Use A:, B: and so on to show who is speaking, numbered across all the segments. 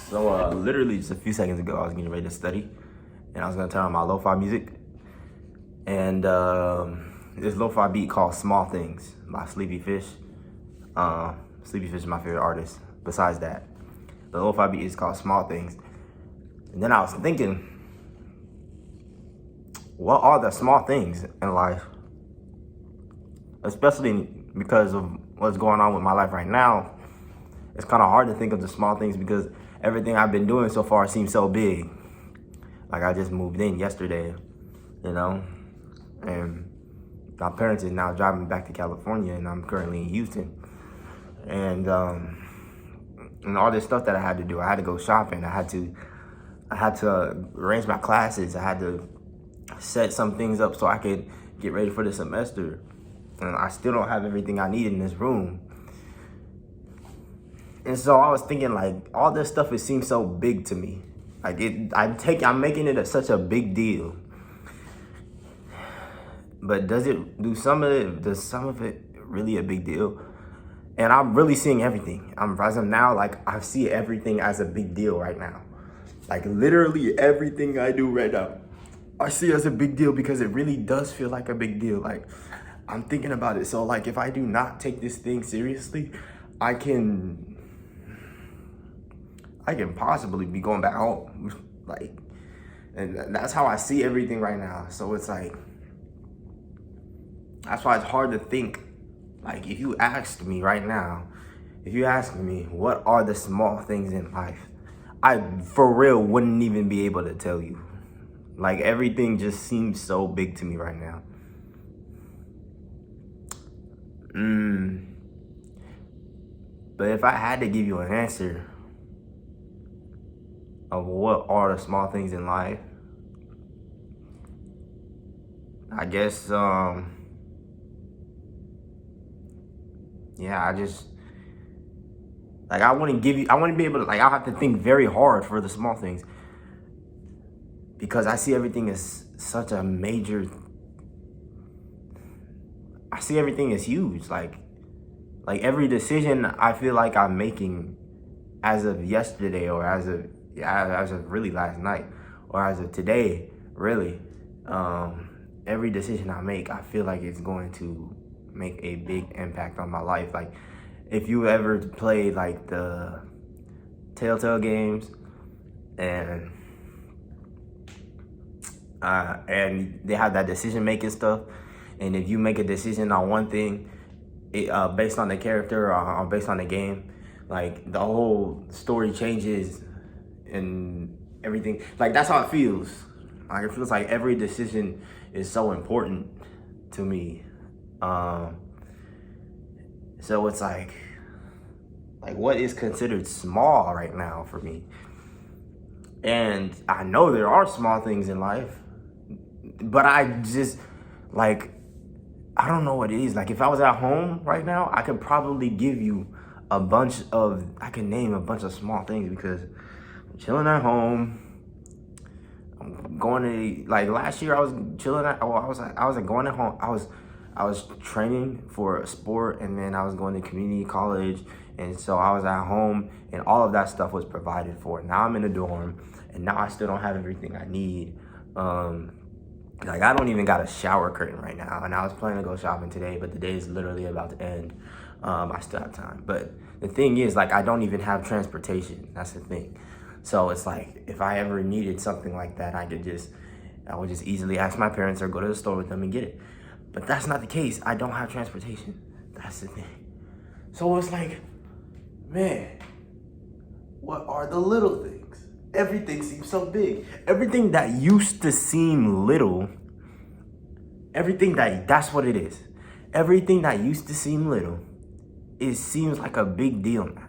A: So literally just a few seconds ago, I was getting ready to study, and I was gonna turn on my lo-fi music, and this lo-fi beat called "Small Things" by Sleepy Fish. Sleepy Fish is my favorite artist. Besides that, the lo-fi beat is called "Small Things," and then I was thinking, what are the small things in life? Especially because of what's going on with my life right now. It's kind of hard to think of the small things because everything I've been doing so far seems so big. Like I just moved in yesterday, and my parents is now driving me back to California, and I'm currently in Houston. And all this stuff that I had to do. I had to go shopping. I had to arrange my classes. I had to set some things up so I could get ready for the semester. And I still don't have everything I need in this room. And so I was thinking, like, all this stuff, it seems so big to me. Like I'm making it such a big deal. But does some of it really a big deal? And I'm really seeing everything. As of now, like, I see everything as a big deal right now. Like, literally everything I do right now, I see as a big deal because it really does feel like a big deal. Like, I'm thinking about it. So, like, if I do not take this thing seriously, I can possibly be going back home. Like, and that's how I see everything right now. So it's like, that's why it's hard to think. Like, if you asked me right now, what are the small things in life, I for real wouldn't even be able to tell you. Like, everything just seems so big to me right now. But if I had to give you an answer of what are the small things in life, I guess, I wouldn't be able to, like, I'll have to think very hard for the small things because I see everything as such a major, I see everything as huge. Like every decision I feel like I'm making as of yesterday or as of really last night or as of today, really, every decision I make, I feel like it's going to make a big impact on my life. Like, if you ever played like the Telltale games and they have that decision making stuff, and if you make a decision on one thing, based on the character or based on the game, like, the whole story changes and everything. Like, that's how it feels. Like, it feels like every decision is so important to me. So it's like what is considered small right now for me? And I know there are small things in life, but I just, like, I don't know what it is. Like, if I was at home right now, I could probably give you I can name a bunch of small things because I'm chilling at home. I'm going to, like, last year I was chilling at, well, I was going at home. I was training for a sport, and then I was going to community college, and so I was at home, and all of that stuff was provided for. Now I'm in a dorm, and now I still don't have everything I need. Like, I don't even got a shower curtain right now, and I was planning to go shopping today, but the day is literally about to end. I still have time, but the thing is, like, I don't even have transportation. That's the thing. So it's like, if I ever needed something like that, I would just easily ask my parents or go to the store with them and get it. But that's not the case. I don't have transportation. That's the thing. So it's like, man, what are the little things? Everything seems so big. Everything that used to seem little, that's what it is. Everything that used to seem little, it seems like a big deal now.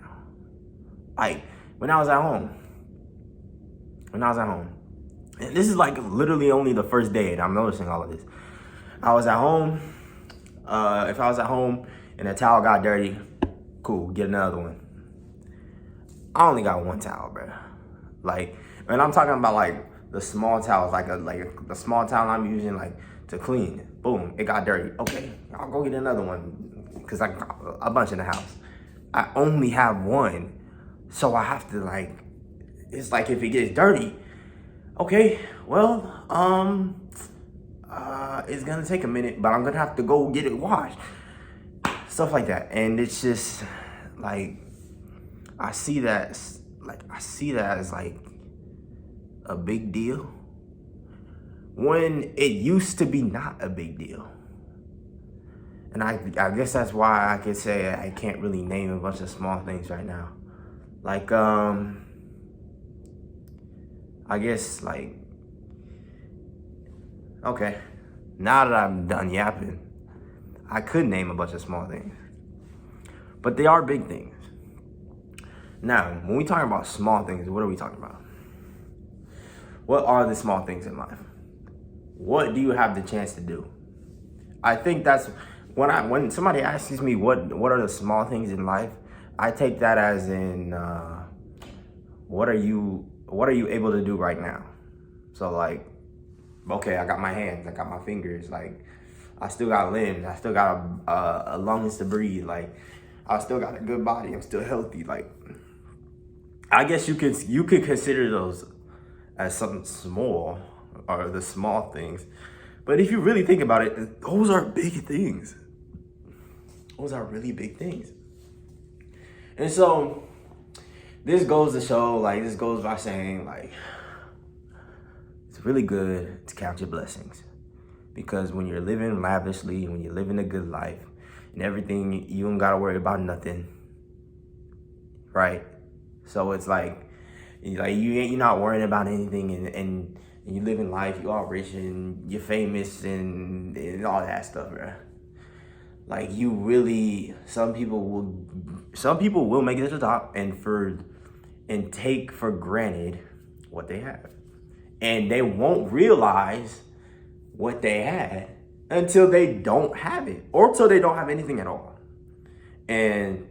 A: Like, when I was at home, and this is like literally only the first day, and I'm noticing all of this. I was at home. If I was at home and a towel got dirty, cool, get another one. I only got one towel, bro. Like, and I'm talking about, like, the small towels, like the small towel I'm using, like, to clean. Boom, it got dirty. Okay, I'll go get another one because I got a bunch in the house. I only have one, so I have to, like, it's like if it gets dirty, okay, well, it's gonna take a minute, but I'm gonna have to go get it washed. Stuff like that. And it's just like, I see that as like a big deal when it used to be not a big deal. And I guess that's why I could say I can't really name a bunch of small things right now. Like, I guess, like, okay, now that I'm done yapping, I could name a bunch of small things, but they are big things. Now, when we talk about small things, what are we talking about? What are the small things in life? What do you have the chance to do? I think that's when somebody asks me what are the small things in life, I take that as in what are you able to do right now? So like, okay, I got my hands, I got my fingers, like I still got limbs, I still got a lungs to breathe, like I still got a good body, I'm still healthy. Like, I guess you could consider those as something small, or the small things. But if you really think about it, those are big things. Those are really big things. And so this goes to show, like, this goes by saying, like, it's really good to count your blessings. Because when you're living lavishly, when you're living a good life and everything, you don't gotta worry about nothing, right? So it's like you're not worrying about anything, and you live in life, you all rich and you're famous and all that stuff, bro. Like, you really, some people will make it to the top and take for granted what they have, and they won't realize what they had until they don't have it, or until they don't have anything at all. And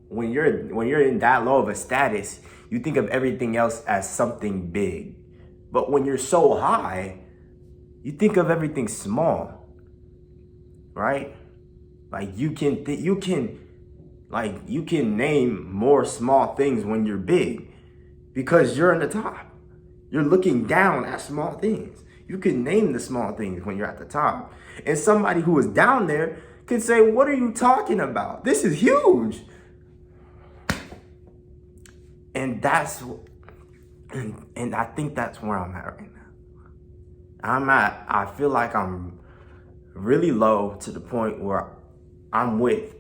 A: when you're in that low of a status, you think of everything else as something big. But when you're so high, you think of everything small, right? Like you can name more small things when you're big, because you're in the top. You're looking down at small things. You can name the small things when you're at the top. And somebody who is down there can say, what are you talking about? This is huge. And I think that's where I'm at right now. I feel like I'm really low to the point where I'm with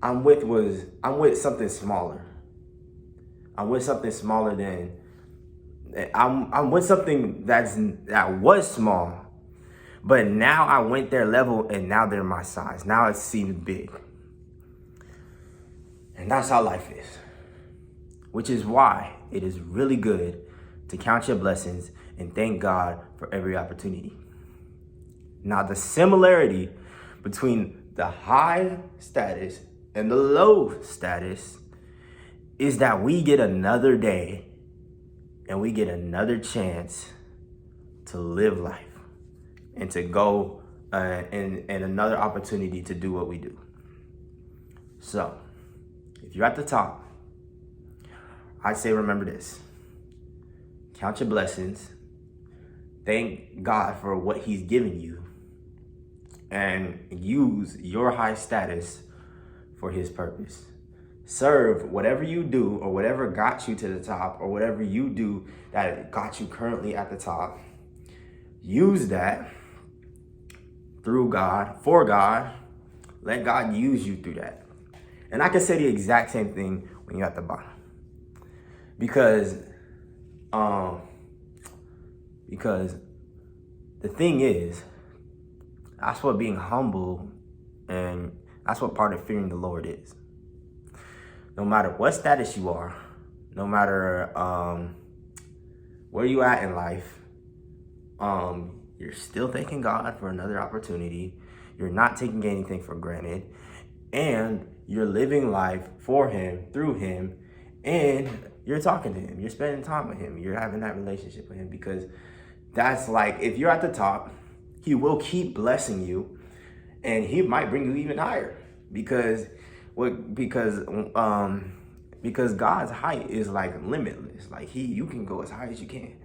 A: something smaller. I'm with something smaller than, I'm with something that was small, but now I went their level and now they're my size. Now it seems big. And that's how life is. Which is why it is really good to count your blessings and thank God for every opportunity. Now, the similarity between the high status and the low status is that we get another day and we get another chance to live life and to go and another opportunity to do what we do. So, if you're at the top, I say remember this. Count your blessings. Thank God for what He's given you. And use your high status for His purpose. Serve whatever you do, or whatever got you to the top, or whatever you do that got you currently at the top. Use that through God, for God. Let God use you through that. And I can say the exact same thing when you're at the bottom. Because the thing is, that's what being humble, and that's what part of fearing the Lord is. No matter what status you are, no matter where you at in life, you're still thanking God for another opportunity. You're not taking anything for granted, and you're living life for Him, through Him, and you're talking to Him. You're spending time with Him. You're having that relationship with Him, because that's like, if you're at the top, He will keep blessing you, and He might bring you even higher because because God's height is like limitless. Like you can go as high as you can.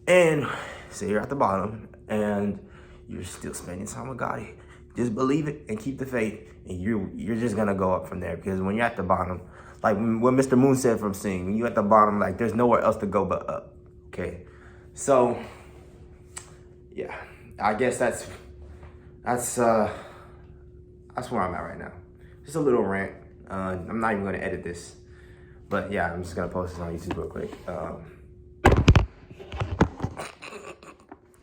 A: And say you're at the bottom and you're still spending time with God. Just believe it and keep the faith, and you're just gonna go up from there. Because when you're at the bottom, like what Mr. Moon said from Sing, when you're at the bottom, like there's nowhere else to go but up. Okay, so yeah, I guess that's where I'm at right now. Just a little rant. I'm not even gonna edit this, but yeah, I'm just gonna post this on YouTube real quick.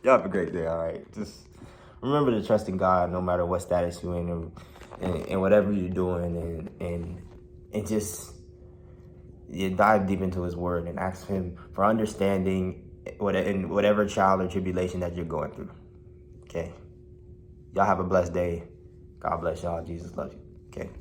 A: Y'all have a great day. All right, just remember to trust in God no matter what status you're in, and whatever you're doing, and just dive deep into His Word and ask Him for understanding in whatever trial or tribulation that you're going through. Okay, y'all have a blessed day. God bless y'all. Jesus loves you. Okay.